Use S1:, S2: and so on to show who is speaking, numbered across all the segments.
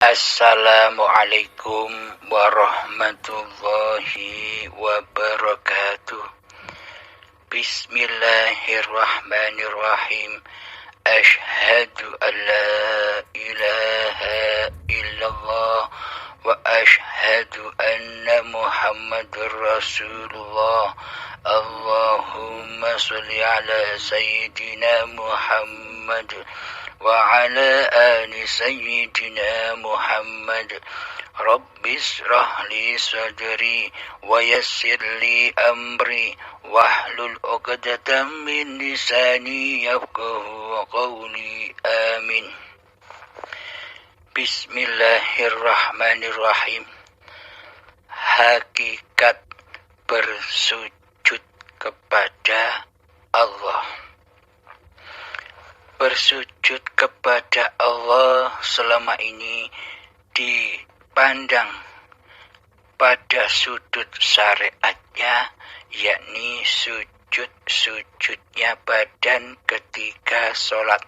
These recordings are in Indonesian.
S1: Assalamualaikum warahmatullahi wabarakatuh. Bismillahirrahmanirrahim. Ashhadu an la ilaha illallah wa ashhadu anna Muhammadur Rasulullah. Allahumma sholli ala sayyidina Muhammad wa ala ali sayyidina Muhammad. Rabbi shrah li sadri wa yassir li amri wahlul 'uqdatam min lisani yafqahu qawli. Amin. Bismillahirrahmanirrahim. Hakikat bersujud kepada Allah. Bersujud kepada Allah selama ini dipandang pada sudut syariatnya, yakni sujudnya badan ketika sholat.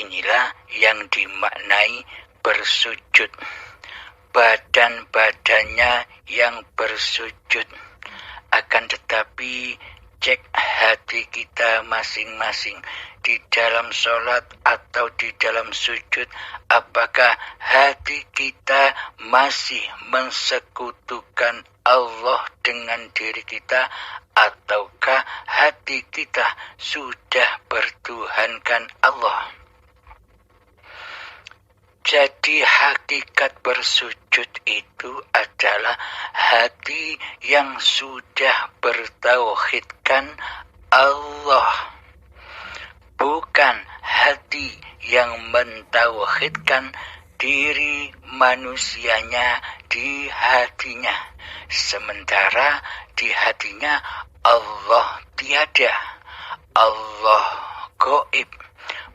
S1: Inilah yang dimaknai bersujud. Badan-badannya yang bersujud. Akan tetapi cek hati kita masing-masing di dalam sholat atau di dalam sujud, apakah hati kita masih mensekutukan Allah dengan diri kita, ataukah hati kita sudah bertuhankan Allah. Jadi hakikat bersujud itu adalah hati yang sudah bertauhidkan Allah, bukan hati yang mentauhidkan diri manusianya di hatinya. Sementara di hatinya Allah tiada, Allah gaib.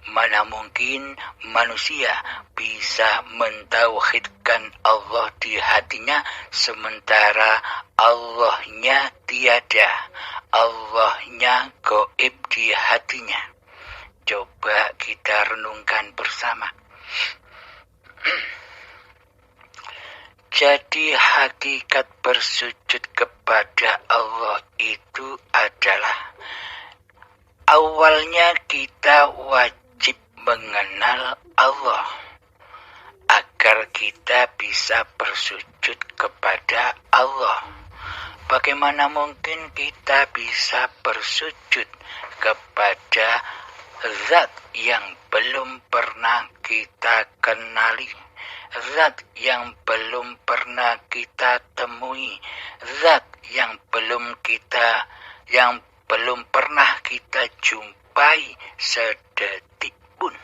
S1: Mana mungkin manusia bisa mentauhidkan Allah di hatinya sementara Allahnya tiada, Allahnya gaib di hatinya. Coba kita renungkan bersama. Jadi hakikat bersujud kepada Allah itu adalah awalnya kita wajib mengenal Allah agar kita bisa bersujud kepada Allah. Bagaimana mungkin kita bisa bersujud kepada zat yang belum pernah kita kenali, zat yang belum pernah kita temui, zat yang belum pernah kita jumpai sedetik pun.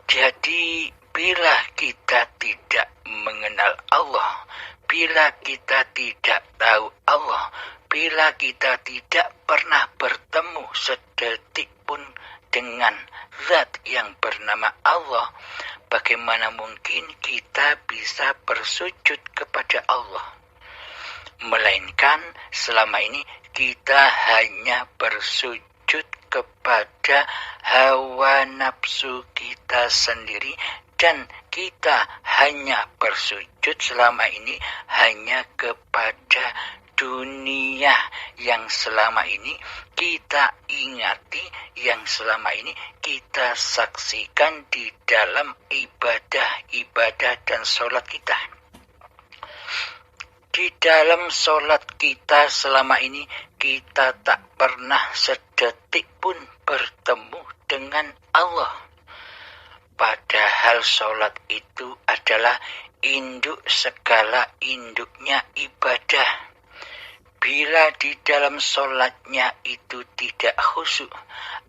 S1: Jadi bila kita tidak mengenal Allah, bila kita tidak tahu Allah, bila kita tidak pernah bertemu sedetik pun dengan zat yang bernama Allah, bagaimana mungkin kita bisa bersujud kepada Allah? Melainkan selama ini kita hanya bersujud kepada hawa nafsu kita sendiri, dan kita hanya bersujud selama ini hanya kepada dunia yang selama ini kita ingati, yang selama ini kita saksikan di dalam ibadah dan sholat kita. Di dalam sholat kita selama ini kita tak pernah sedetik pun bertemu dengan Allah. Padahal sholat itu adalah induk segala induknya ibadah. Bila di dalam sholatnya itu tidak khusyuk,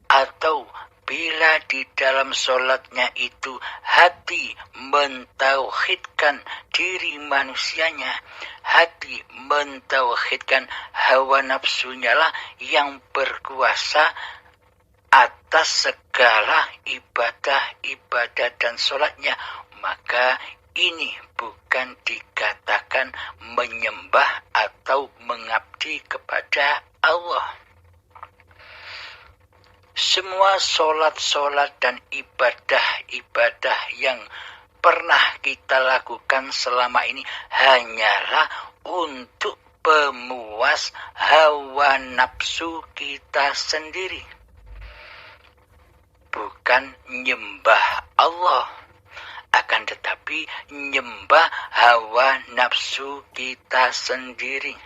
S1: atau bila di dalam sholatnya itu hati mentauhidkan diri manusianya, hati mentauhidkan hawa nafsunya lah yang berkuasa atas segala ibadah dan sholatnya, maka ini bukan dikatakan menyembah atau mengabdi kepada Allah. Semua solat-solat dan ibadah-ibadah yang pernah kita lakukan selama ini hanyalah untuk pemuas hawa nafsu kita sendiri, bukan nyembah Allah, akan tetapi nyembah hawa nafsu kita sendiri.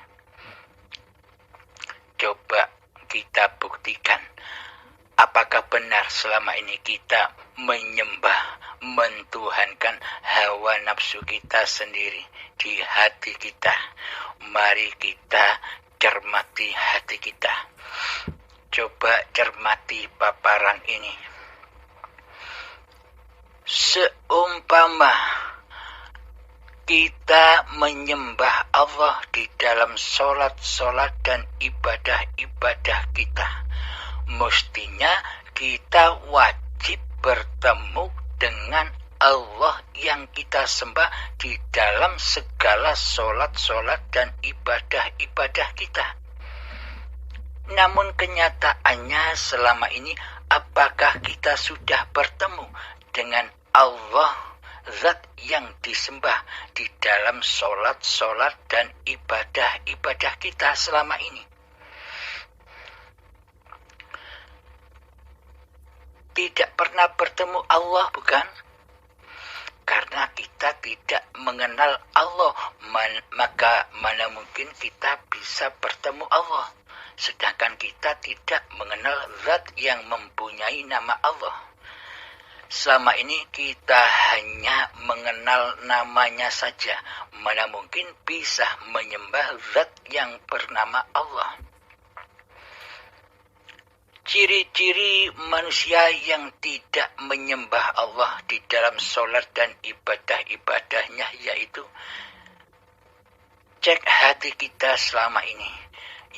S1: Coba kita buktikan, apakah benar selama ini kita menyembah, mentuhankan hawa nafsu kita sendiri di hati kita? Mari kita cermati hati kita. Coba cermati paparan ini. Seumpama kita menyembah Allah di dalam solat-solat dan ibadah-ibadah kita, mestinya kita wajib bertemu dengan Allah yang kita sembah di dalam segala solat-solat dan ibadah-ibadah kita. Namun kenyataannya selama ini, apakah kita sudah bertemu dengan Allah, zat yang disembah di dalam solat-solat dan ibadah-ibadah kita selama ini? Tidak pernah bertemu Allah, bukan? Karena kita tidak mengenal Allah, maka mana mungkin kita bisa bertemu Allah, sedangkan kita tidak mengenal zat yang mempunyai nama Allah. Selama ini kita hanya mengenal namanya saja, mana mungkin bisa menyembah zat yang bernama Allah. Ciri-ciri manusia yang tidak menyembah Allah di dalam solat dan ibadah-ibadahnya yaitu cek hati kita selama ini.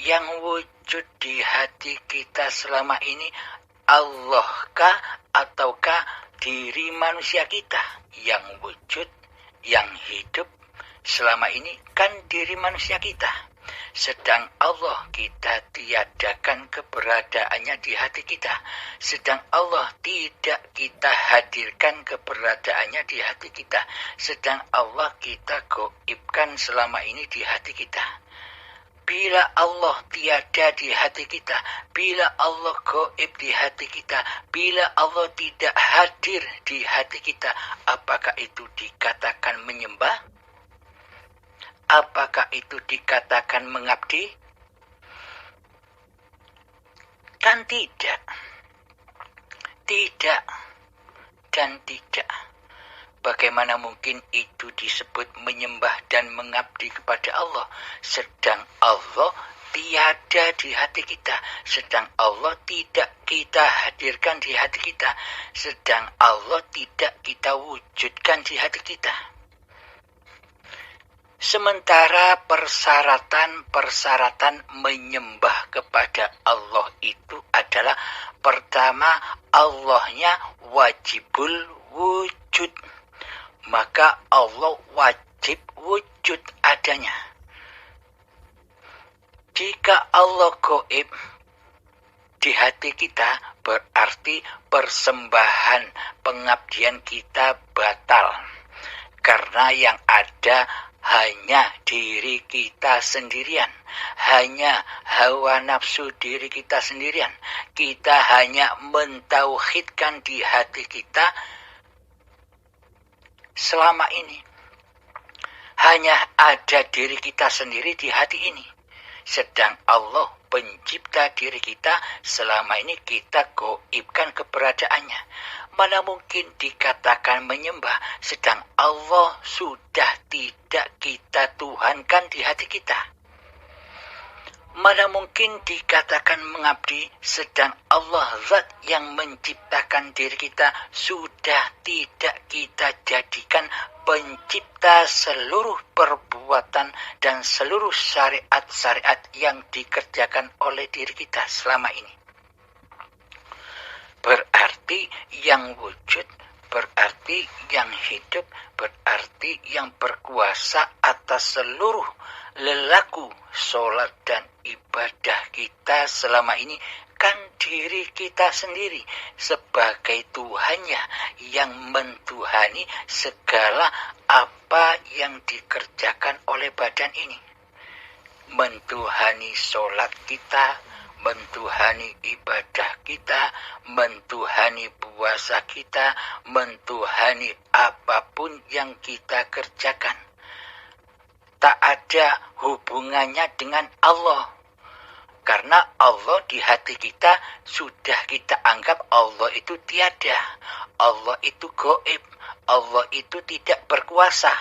S1: Yang wujud di hati kita selama ini Allahkah ataukah diri manusia kita? Yang wujud, yang hidup selama ini kan diri manusia kita. Sedang Allah kita tiadakan keberadaannya di hati kita. Sedang Allah tidak kita hadirkan keberadaannya di hati kita. Sedang Allah kita gaibkan selama ini di hati kita. Bila Allah tiada di hati kita, bila Allah gaib di hati kita, bila Allah tidak hadir di hati kita, apakah itu dikatakan menyembah? Apakah itu dikatakan mengabdi? Kan tidak. Tidak dan tidak. Bagaimana mungkin itu disebut menyembah dan mengabdi kepada Allah, sedang Allah tiada di hati kita, sedang Allah tidak kita hadirkan di hati kita, sedang Allah tidak kita wujudkan di hati kita. Sementara persyaratan menyembah kepada Allah itu adalah pertama, Allahnya wajibul wujud. Maka Allah wajib wujud adanya. Jika Allah gaib di hati kita, berarti persembahan pengabdian kita batal. Karena yang ada hanya diri kita sendirian, hanya hawa nafsu diri kita sendirian. Kita hanya mentauhidkan di hati kita selama ini. Hanya ada diri kita sendiri di hati ini. Sedang Allah pencipta diri kita, selama ini kita gaibkan keberadaannya. Mana mungkin dikatakan menyembah, sedang Allah sudah tidak kita tuhankan di hati kita. Mana mungkin dikatakan mengabdi, sedang Allah zat yang menciptakan diri kita sudah tidak kita jadikan pencipta seluruh perbuatan dan seluruh syariat-syariat yang dikerjakan oleh diri kita selama ini. Berarti yang wujud, berarti yang hidup, berarti yang berkuasa atas seluruh lelaku solat dan ibadah kita selama ini menetapkan diri kita sendiri sebagai Tuhannya yang mentuhani segala apa yang dikerjakan oleh badan ini. Mentuhani sholat kita, mentuhani ibadah kita, mentuhani puasa kita, mentuhani apapun yang kita kerjakan. Tak ada hubungannya dengan Allah. Karena Allah di hati kita sudah kita anggap Allah itu tiada. Allah itu gaib. Allah itu tidak berkuasa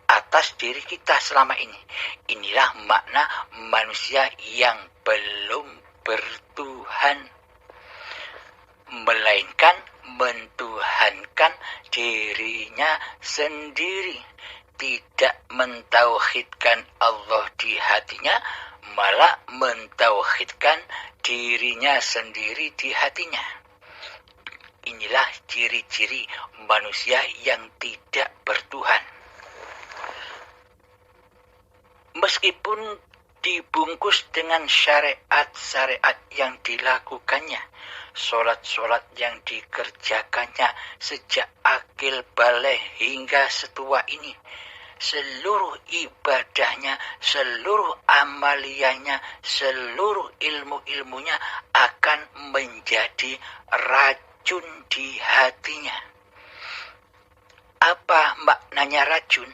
S1: atas diri kita selama ini. Inilah makna manusia yang belum bertuhan, melainkan mentuhankan dirinya sendiri. Tidak mentauhidkan Allah di hatinya, malah mentauhidkan dirinya sendiri di hatinya. Inilah ciri-ciri manusia yang tidak bertuhan. Meskipun dibungkus dengan syariat-syariat yang dilakukannya, sholat-sholat yang dikerjakannya sejak akil balik hingga setua ini, seluruh ibadahnya, seluruh amaliyahnya, seluruh ilmu-ilmunya akan menjadi racun di hatinya. Apa maknanya racun?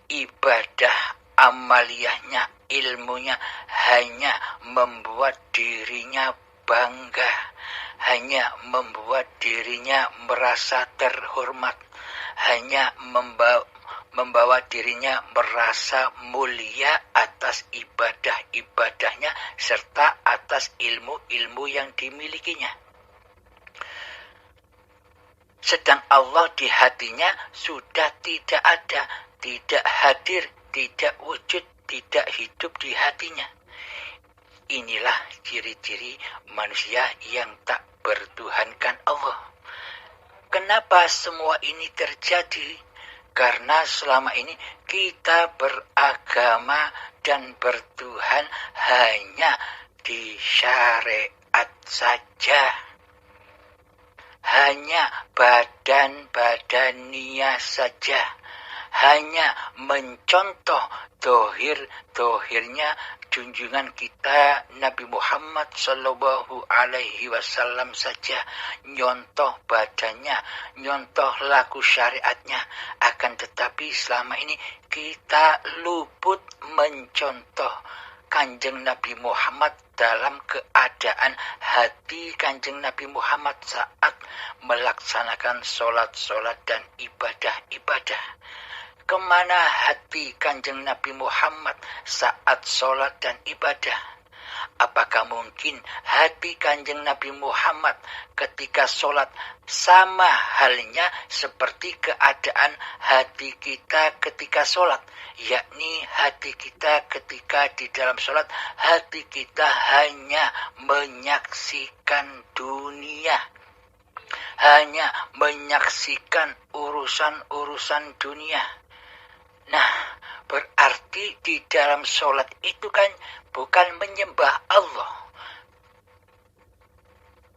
S1: Ibadah, amaliyahnya, ilmunya hanya membuat dirinya bangga, hanya membuat dirinya merasa terhormat, hanya membawa dirinya merasa mulia atas ibadah-ibadahnya serta atas ilmu-ilmu yang dimilikinya. Sedang Allah di hatinya sudah tidak ada, tidak hadir, tidak wujud, tidak hidup di hatinya. Inilah ciri-ciri manusia yang tak bertuhankan Allah. Kenapa semua ini terjadi? Karena selama ini kita beragama dan bertuhan hanya di syariat saja. Hanya badan-badania saja. Hanya mencontoh dohir-dohirnya junjungan kita Nabi Muhammad Sallallahu Alaihi Wasallam saja, nyontoh badannya, nyontoh laku syariatnya. Akan tetapi selama ini kita luput mencontoh Kanjeng Nabi Muhammad dalam keadaan hati Kanjeng Nabi Muhammad saat melaksanakan sholat-sholat dan ibadah-ibadah. Kemana hati Kanjeng Nabi Muhammad saat sholat dan ibadah? Apakah mungkin hati Kanjeng Nabi Muhammad ketika sholat sama halnya seperti keadaan hati kita ketika sholat? Yakni hati kita ketika di dalam sholat, hati kita hanya menyaksikan dunia. Hanya menyaksikan urusan-urusan dunia. Nah, berarti di dalam sholat itu kan bukan menyembah Allah.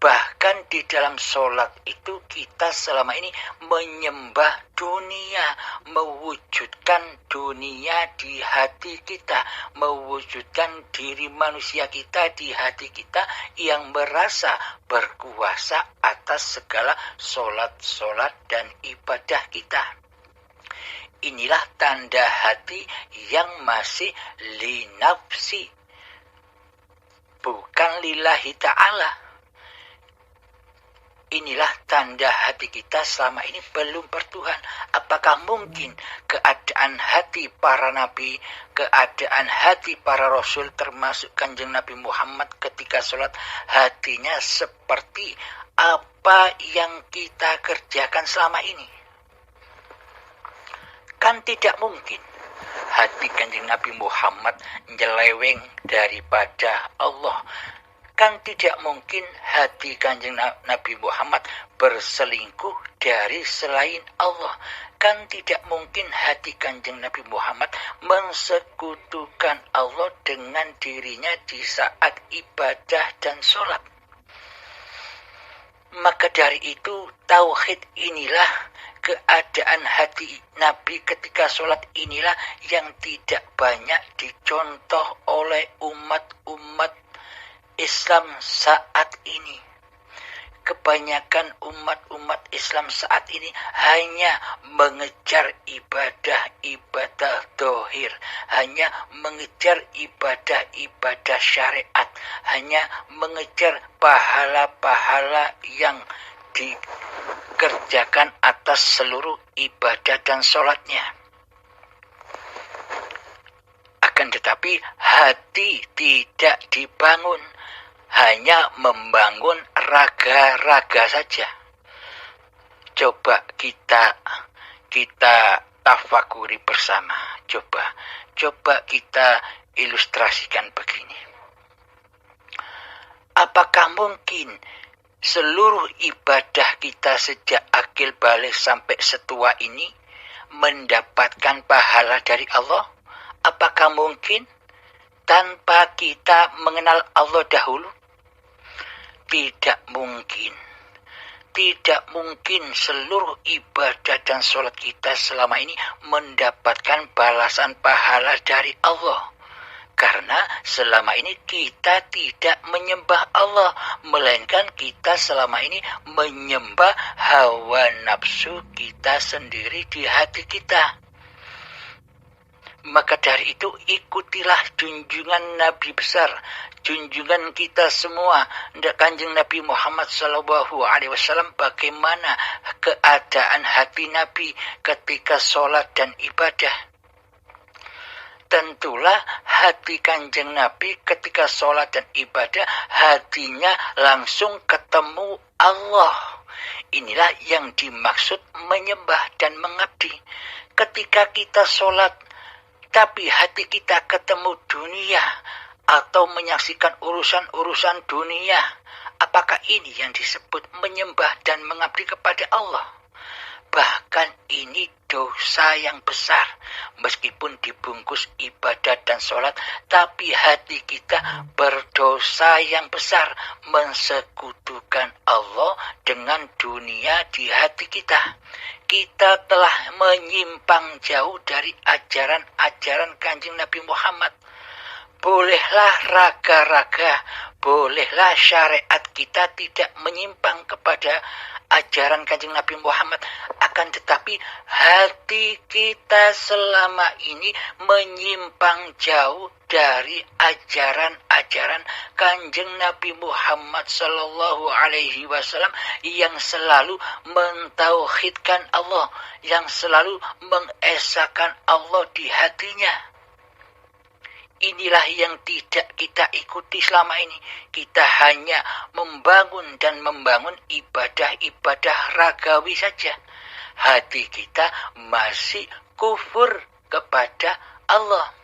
S1: Bahkan di dalam sholat itu kita selama ini menyembah dunia, mewujudkan dunia di hati kita, mewujudkan diri manusia kita di hati kita yang merasa berkuasa atas segala sholat-sholat dan ibadah kita. Inilah tanda hati yang masih linafsi, bukan lillahi ta'ala. Inilah tanda hati kita selama ini belum bertuhan. Apakah mungkin keadaan hati para nabi, keadaan hati para rasul termasuk Kanjeng Nabi Muhammad ketika sholat, hatinya seperti apa yang kita kerjakan selama ini? Kan tidak mungkin hati Kanjeng Nabi Muhammad nyeleweng daripada Allah. Kan tidak mungkin hati Kanjeng Nabi Muhammad berselingkuh dari selain Allah. Kan tidak mungkin hati Kanjeng Nabi Muhammad mensekutukan Allah dengan dirinya di saat ibadah dan sholat. Maka dari itu tauhid inilah, keadaan hati Nabi ketika sholat inilah yang tidak banyak dicontoh oleh umat-umat Islam saat ini. Kebanyakan umat-umat Islam saat ini hanya mengejar ibadah-ibadah dohir, hanya mengejar ibadah-ibadah syariat, hanya mengejar pahala-pahala yang dikerjakan atas seluruh ibadah dan sholatnya. Akan tetapi hati tidak dibangun, hanya membangun raga-raga saja. Coba kita tafakuri bersama. Coba kita ilustrasikan begini. Apakah mungkin seluruh ibadah kita sejak akil balik sampai setua ini mendapatkan pahala dari Allah? Apakah mungkin tanpa kita mengenal Allah dahulu? Tidak mungkin. Tidak mungkin seluruh ibadah dan sholat kita selama ini mendapatkan balasan pahala dari Allah. Karena selama ini kita tidak menyembah Allah, melainkan kita selama ini menyembah hawa nafsu kita sendiri di hati kita. Maka dari itu ikutilah junjungan Nabi besar, junjungan kita semua, Kanjeng Nabi Muhammad SAW, bagaimana keadaan hati Nabi ketika sholat dan ibadah. Tentulah hati Kanjeng Nabi ketika sholat dan ibadah, hatinya langsung ketemu Allah. Inilah yang dimaksud menyembah dan mengabdi. Ketika kita sholat, tapi hati kita ketemu dunia atau menyaksikan urusan-urusan dunia, apakah ini yang disebut menyembah dan mengabdi kepada Allah? Bahkan ini dosa yang besar. Meskipun dibungkus ibadah dan sholat, tapi hati kita berdosa yang besar, mensekutukan Allah dengan dunia di hati kita. Kita telah menyimpang jauh dari ajaran-ajaran Kanjeng Nabi Muhammad. Bolehlah raga-raga, bolehlah syariat kita tidak menyimpang kepada ajaran Kanjeng Nabi Muhammad. Akan tetapi hati kita selama ini menyimpang jauh dari ajaran-ajaran Kanjeng Nabi Muhammad Sallallahu Alaihi Wasallam yang selalu mentauhidkan Allah, yang selalu mengesahkan Allah di hatinya. Inilah yang tidak kita ikuti selama ini. Kita hanya membangun ibadah-ibadah ragawi saja. Hati kita masih kufur kepada Allah.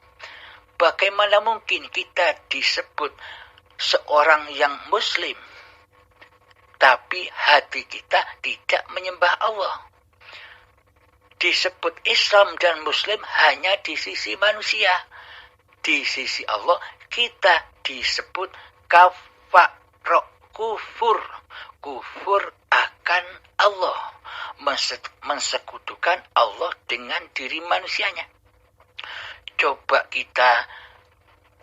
S1: Bagaimana mungkin kita disebut seorang yang muslim, tapi hati kita tidak menyembah Allah? Disebut Islam dan Muslim hanya di sisi manusia. Di sisi Allah kita disebut kufur akan Allah, mensekutukan Allah dengan diri manusianya. Coba kita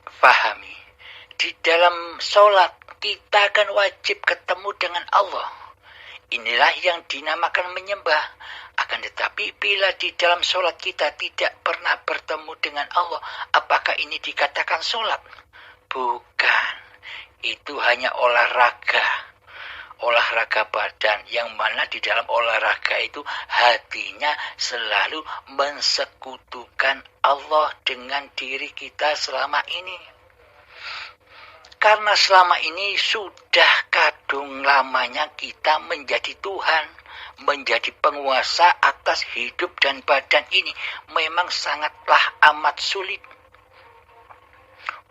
S1: fahami, di dalam sholat kita akan wajib ketemu dengan Allah. Inilah yang dinamakan menyembah. Akan tetapi bila di dalam sholat kita tidak pernah bertemu dengan Allah, apakah ini dikatakan sholat? Bukan. Itu hanya olahraga badan, yang mana di dalam olahraga itu hatinya selalu mensekutukan Allah dengan diri kita selama ini. Karena selama ini sudah kadung lamanya kita menjadi Tuhan, menjadi penguasa atas hidup dan badan ini, memang sangatlah amat sulit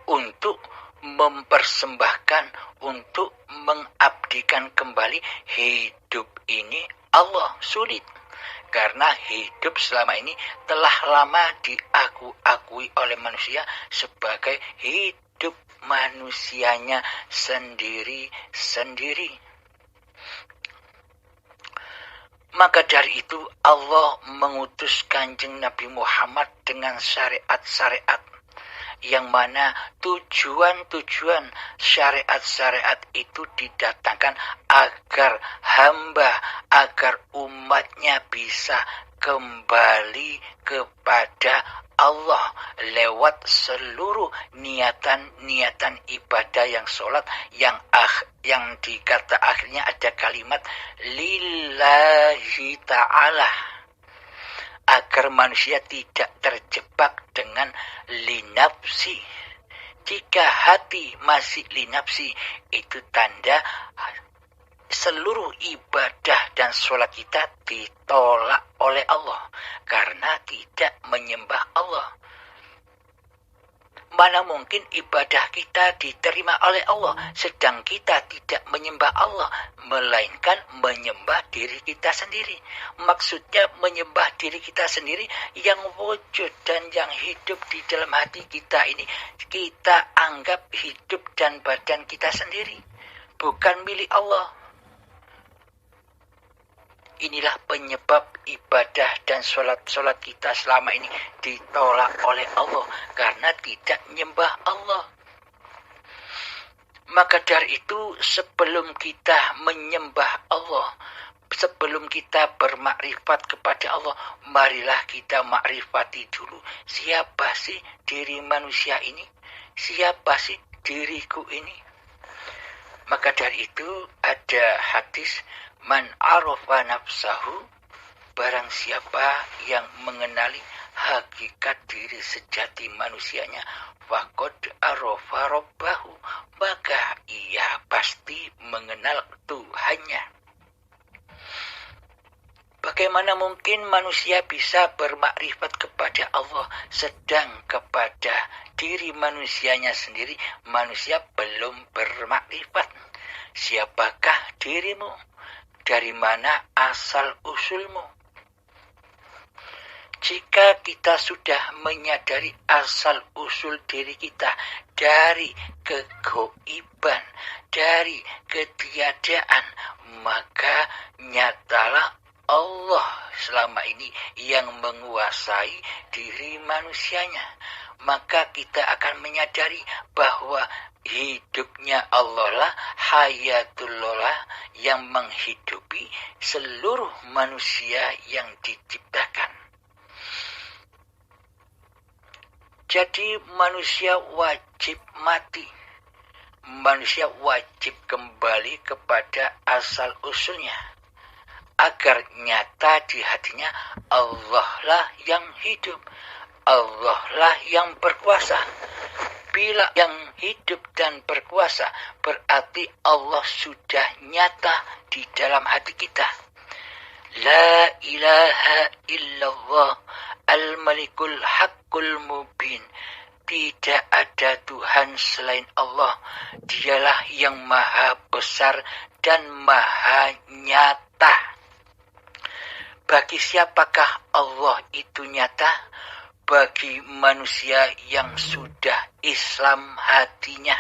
S1: untuk mempersembahkan untuk mengabdikan kembali hidup ini Allah sulit. Karena hidup selama ini telah lama diakui oleh manusia sebagai hidup manusianya sendiri-sendiri. Maka dari itu Allah mengutus Kanjeng Nabi Muhammad dengan syariat-syariat yang mana tujuan syariat-syariat itu didatangkan agar umatnya bisa kembali kepada Allah lewat seluruh niatan ibadah yang sholat yang dikata akhirnya ada kalimat lillahi ta'ala, agar manusia tidak terjebak dengan linafsi. Jika hati masih linafsi, itu tanda seluruh ibadah dan sholat kita ditolak oleh Allah karena tidak menyembah Allah. Mana mungkin ibadah kita diterima oleh Allah sedang kita tidak menyembah Allah, melainkan menyembah diri kita sendiri. Maksudnya menyembah diri kita sendiri yang wujud dan yang hidup di dalam hati kita ini kita anggap hidup dan badan kita sendiri, bukan milik Allah. Inilah penyebab ibadah dan sholat kita selama ini ditolak oleh Allah karena tidak menyembah Allah. Maka dari itu sebelum kita menyembah Allah, sebelum kita bermakrifat kepada Allah, marilah kita makrifati dulu siapa sih diri manusia ini, siapa sih diriku ini. Maka dari itu ada hadis, man arafa nafsahu, barang siapa yang mengenali hakikat diri sejati manusianya, faqad arafa rabbahu, maka ia pasti mengenal Tuhannya. Bagaimana mungkin manusia bisa bermakrifat kepada Allah sedang kepada diri manusianya sendiri manusia belum bermakrifat? Siapakah dirimu? Dari mana asal usulmu? Jika kita sudah menyadari asal usul diri kita dari kegoiban, dari ketiadaan, maka nyatalah Allah selama ini yang menguasai diri manusianya. Maka kita akan menyadari bahwa hidupnya Allah lah, hayatullah lah, yang menghidupi seluruh manusia yang diciptakan. Jadi manusia wajib mati. Manusia wajib kembali kepada asal usulnya, agar nyata di hatinya Allah lah yang hidup, Allah lah yang berkuasa. Bila yang hidup dan berkuasa, berarti Allah sudah nyata di dalam hati kita. La ilaha illallah al-malikul haqqul mubin. Tidak ada Tuhan selain Allah. Dialah yang maha besar dan maha nyata. Bagi siapakah Allah itu nyata? Bagi manusia yang sudah Islam hatinya.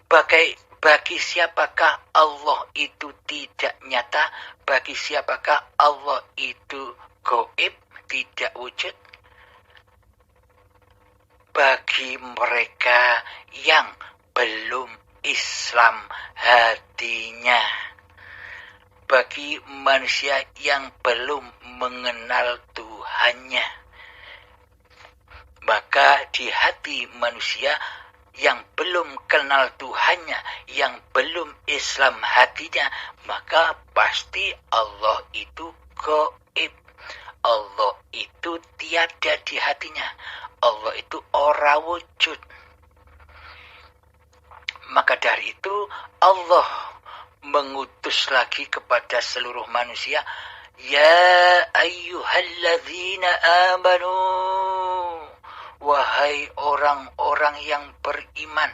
S1: Bagi siapakah Allah itu tidak nyata? Bagi siapakah Allah itu gaib, tidak wujud? Bagi mereka yang belum Islam hatinya. Bagi manusia yang belum mengenal Tuhannya. Maka di hati manusia yang belum kenal Tuhannya, yang belum Islam hatinya, maka pasti Allah itu gaib. Allah itu tiada di hatinya. Allah itu ora wujud. Maka dari itu Allah mengutus lagi kepada seluruh manusia, ya ayyuhalladzina amanu, wahai orang-orang yang beriman,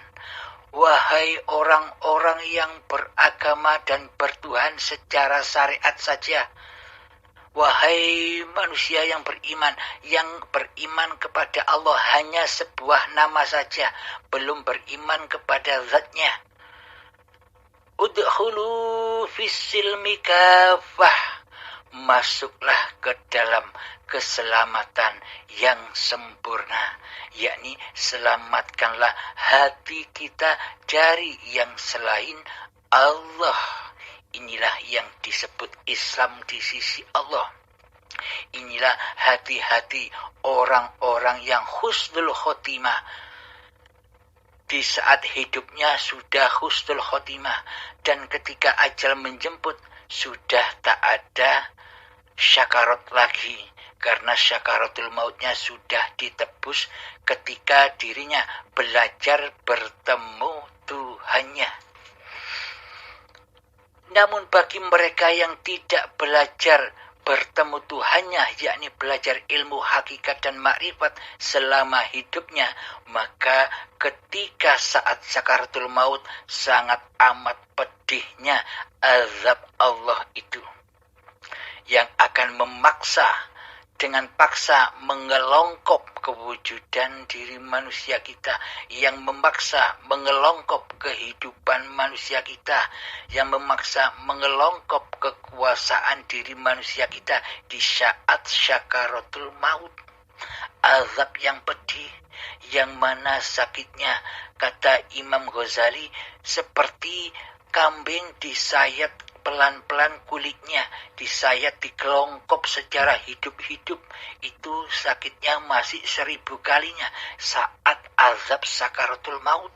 S1: Wahai orang-orang yang beragama dan bertuhan secara syariat saja. Wahai manusia yang beriman kepada Allah hanya sebuah nama saja, belum beriman kepada zatnya. Udkhulu fis-silmi kafah. Masuklah ke dalam keselamatan yang sempurna, yakni selamatkanlah hati kita dari yang selain Allah. Inilah yang disebut Islam di sisi Allah. Inilah hati-hati orang-orang yang husnul khotimah. Di saat hidupnya sudah husnul khotimah, dan ketika ajal menjemput sudah tak ada syakarat lagi, karena syakaratul mautnya sudah ditebus ketika dirinya belajar bertemu Tuhannya. Namun bagi mereka yang tidak belajar bertemu Tuhannya, yakni belajar ilmu hakikat dan makrifat selama hidupnya, maka ketika saat sakaratul maut sangat amat pedihnya azab Allah itu, yang akan memaksa dengan paksa mengelongkop kewujudan diri manusia kita, yang memaksa mengelongkop kehidupan manusia kita, yang memaksa mengelongkop kekuasaan diri manusia kita di saat syakaratul maut. Azab yang pedih, yang mana sakitnya, kata Imam Ghazali, seperti kambing disayat pelan-pelan kulitnya, disayat, dikelongkop secara hidup-hidup. Itu sakitnya masih 1000 kalinya saat azab sakaratul maut.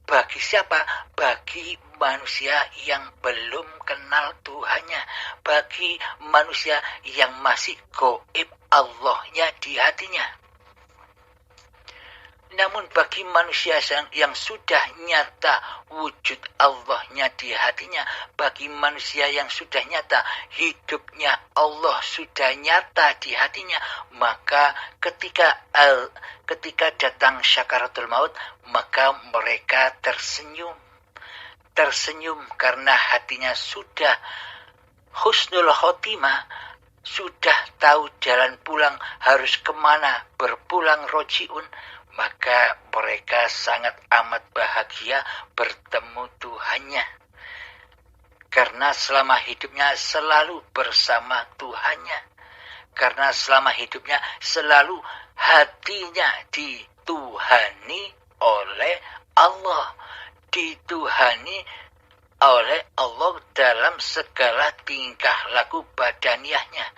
S1: Bagi siapa? Bagi manusia yang belum kenal Tuhannya, bagi manusia yang masih gaib Allahnya di hatinya. Namun bagi manusia yang sudah nyata wujud Allahnya di hatinya, bagi manusia yang sudah nyata hidupnya Allah sudah nyata di hatinya, maka ketika datang syakaratul maut, maka mereka tersenyum karena hatinya sudah husnul khotimah, sudah tahu jalan pulang harus kemana, berpulang rojiun. Maka mereka sangat amat bahagia bertemu Tuhannya, karena selama hidupnya selalu bersama Tuhannya, karena selama hidupnya selalu hatinya dituhani oleh Allah, dituhani oleh Allah dalam segala tingkah laku badaniahnya.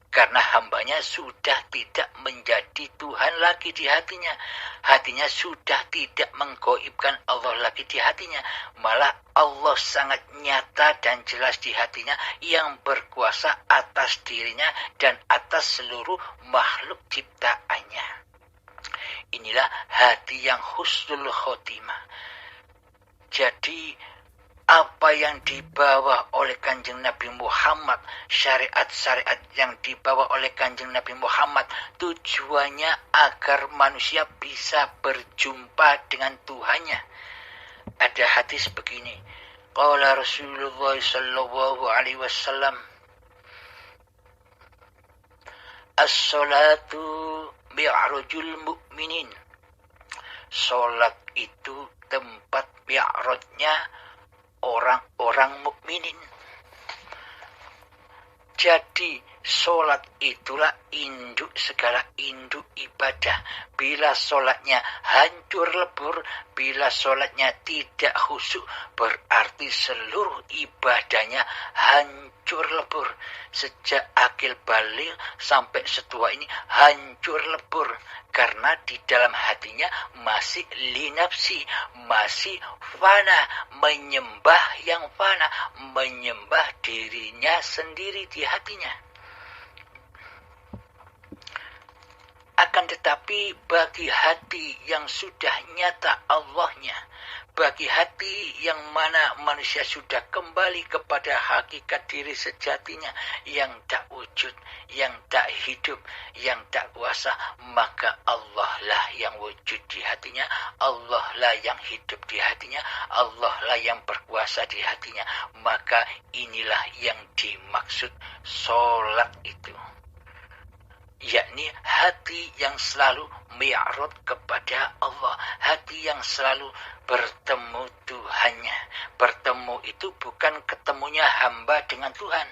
S1: Karena hambanya sudah tidak menjadi Tuhan lagi di hatinya. Hatinya sudah tidak menggoibkan Allah lagi di hatinya. Malah Allah sangat nyata dan jelas di hatinya, yang berkuasa atas dirinya dan atas seluruh makhluk ciptaannya. Inilah hati yang husnul khotimah. Jadi apa yang dibawa oleh Kanjeng Nabi Muhammad, syariat-syariat yang dibawa oleh Kanjeng Nabi Muhammad, tujuannya agar manusia bisa berjumpa dengan Tuhannya. Ada hadis begini, qala Rasulullah sallallahu alaihi wasallam, as-salatu mi'rajul mu'minin. Salat itu tempat mi'rajnya orang-orang mukminin. Jadi sholat itulah induk segala induk ibadah. Bila sholatnya hancur lebur, bila sholatnya tidak khusyuk, berarti seluruh ibadahnya hancur lebur. Sejak akil balik sampai setua ini hancur lebur, karena di dalam hatinya masih linapsi, masih fana, menyembah yang fana, menyembah dirinya sendiri di hatinya. Akan tetapi bagi hati yang sudah nyata Allahnya, bagi hati yang mana manusia sudah kembali kepada hakikat diri sejatinya yang tak wujud, yang tak hidup, yang tak kuasa, maka Allah lah yang wujud di hatinya, Allah lah yang hidup di hatinya, Allah lah yang berkuasa di hatinya. Maka inilah yang dimaksud sholat itu, yakni hati yang selalu mi'raj kepada Allah, hati yang selalu bertemu Tuhannya. Bertemu itu bukan ketemunya hamba dengan Tuhan.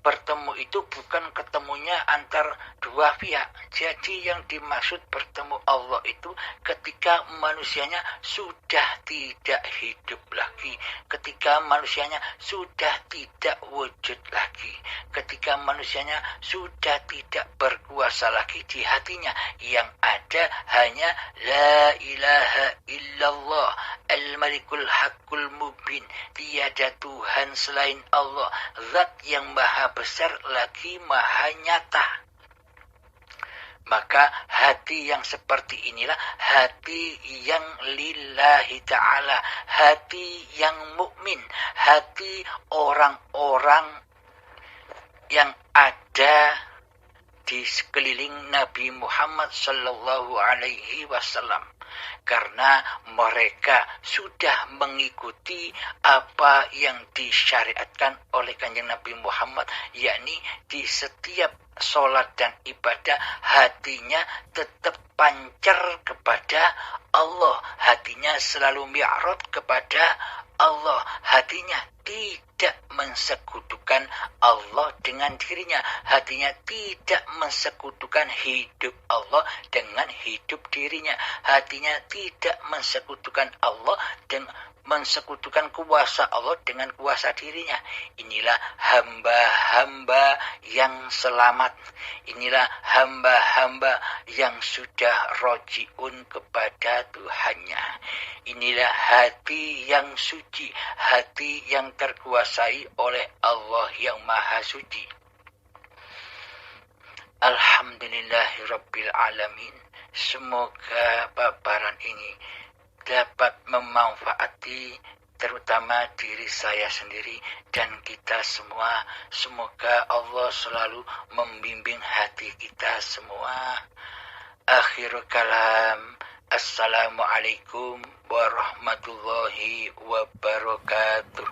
S1: Bertemu itu bukan ketemunya antar dua pihak. Jadi yang dimaksud bertemu Allah itu ketika manusianya sudah tidak hidup lagi, ketika manusianya sudah tidak wujud lagi, ketika manusianya sudah tidak berkuasa lagi di hatinya. Yang ada hanya la ilaha illallah al-malikul haqqul mubin, tiada Tuhan selain Allah, zat yang maha besar lagi maha nyata. Maka hati yang seperti inilah hati yang lillahi ta'ala, hati yang mukmin, hati orang-orang yang ada di sekeliling Nabi Muhammad sallallahu alaihi wasallam, karena mereka sudah mengikuti apa yang disyariatkan oleh Kanjeng Nabi Muhammad, yakni di setiap sholat dan ibadah hatinya tetap pancar kepada Allah, hatinya selalu mi'raj kepada Allah, hatinya tidak mensekutukan Allah dengan dirinya, hatinya tidak mensekutukan hidup Allah dengan hidup dirinya, hatinya tidak mensekutukan Allah dan mensekutukan kuasa Allah dengan kuasa dirinya. Inilah hamba-hamba yang selamat, inilah hamba-hamba yang sudah rojiun kepada Tuhannya. Inilah hati yang suci, hati yang terkuasai oleh Allah yang Maha Suci. Alhamdulillahirabbil alamin. Semoga paparan ini dapat memanfaati terutama diri saya sendiri dan kita semua. Semoga Allah selalu membimbing hati kita semua. Akhirul kalam. Assalamualaikum warahmatullahi wabarakatuh.